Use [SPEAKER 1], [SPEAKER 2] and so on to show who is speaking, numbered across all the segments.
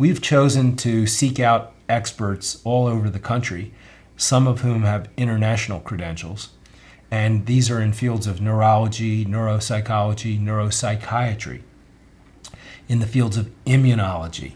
[SPEAKER 1] We've chosen to seek out experts all over the country, some of whom have international credentials, and these are in fields of neurology, neuropsychology, neuropsychiatry, in the fields of immunology,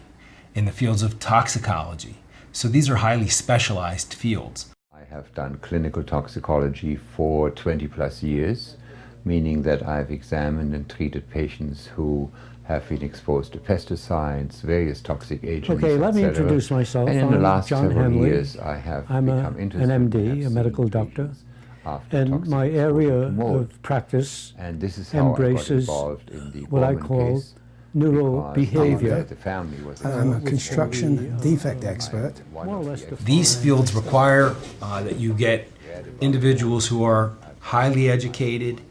[SPEAKER 1] in the fields of toxicology. So these are highly specialized fields.
[SPEAKER 2] I have done clinical toxicology for 20 plus years, meaning that I've examined and treated patients who have been exposed to pesticides, various toxic agents,
[SPEAKER 3] Okay, let me
[SPEAKER 2] etc.
[SPEAKER 3] introduce myself.
[SPEAKER 2] And in the
[SPEAKER 3] I'm
[SPEAKER 2] last
[SPEAKER 3] John
[SPEAKER 2] several
[SPEAKER 3] Henley.
[SPEAKER 2] years, I have
[SPEAKER 3] I'm
[SPEAKER 2] become
[SPEAKER 3] an
[SPEAKER 2] interested and
[SPEAKER 3] MD,
[SPEAKER 2] have
[SPEAKER 3] a
[SPEAKER 2] seen
[SPEAKER 3] medical doctor,
[SPEAKER 2] patients after
[SPEAKER 3] and
[SPEAKER 2] toxic
[SPEAKER 3] my
[SPEAKER 2] exposure
[SPEAKER 3] area
[SPEAKER 2] to mold.
[SPEAKER 3] of practice
[SPEAKER 2] And this is how I got
[SPEAKER 3] embraces
[SPEAKER 2] involved in the
[SPEAKER 3] what I
[SPEAKER 2] Borman
[SPEAKER 3] call
[SPEAKER 2] case,
[SPEAKER 3] neurobehavior.
[SPEAKER 2] the family was
[SPEAKER 4] I'm a
[SPEAKER 2] exposed to
[SPEAKER 4] construction
[SPEAKER 2] mold.
[SPEAKER 4] defect expert.
[SPEAKER 2] One
[SPEAKER 3] More or
[SPEAKER 2] of
[SPEAKER 3] less
[SPEAKER 2] the
[SPEAKER 3] defined.
[SPEAKER 1] These fields require that you get individuals who are highly educated,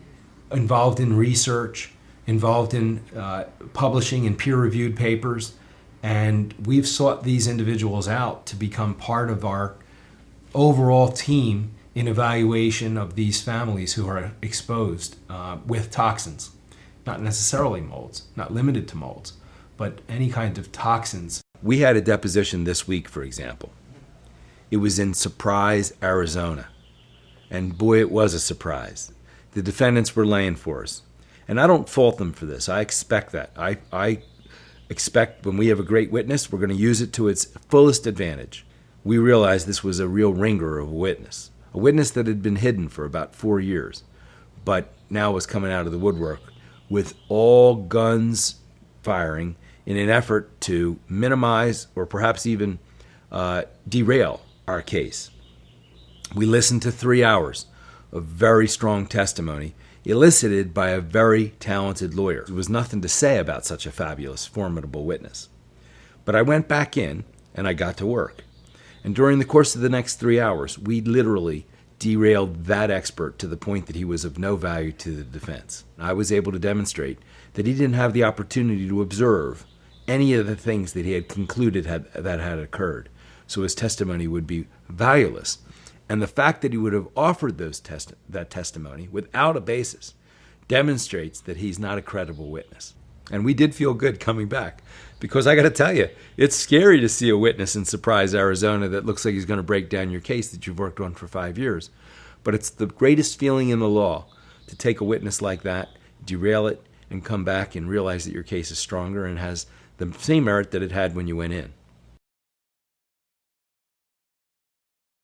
[SPEAKER 1] involved in research, involved in publishing in peer-reviewed papers, and we've sought these individuals out to become part of our overall team in evaluation of these families who are exposed with toxins. Not necessarily molds, not limited to molds, but any kind of toxins. We had a deposition this week, for example. It was in Surprise, Arizona. And boy, it was a surprise. The defendants were laying for us. And I don't fault them for this. I expect that. I expect when we have a great witness, we're going to use it to its fullest advantage. We realized this was a real ringer of a witness that had been hidden for about 4 years, but now was coming out of the woodwork with all guns firing in an effort to minimize or perhaps even derail our case. We listened to 3 hours of very strong testimony elicited by a very talented lawyer. There was nothing to say about such a fabulous, formidable witness. But I went back in and I got to work. And during the course of the next 3 hours, we literally derailed that expert to the point that he was of no value to the defense. I was able to demonstrate that he didn't have the opportunity to observe any of the things that he had concluded that had occurred. So his testimony would be valueless. And the fact that he would have offered that testimony without a basis demonstrates that he's not a credible witness. And we did feel good coming back, because I got to tell you, it's scary to see a witness in Surprise, Arizona that looks like he's going to break down your case that you've worked on for 5 years. But it's the greatest feeling in the law to take a witness like that, derail it, and come back and realize that your case is stronger and has the same merit that it had when you went in.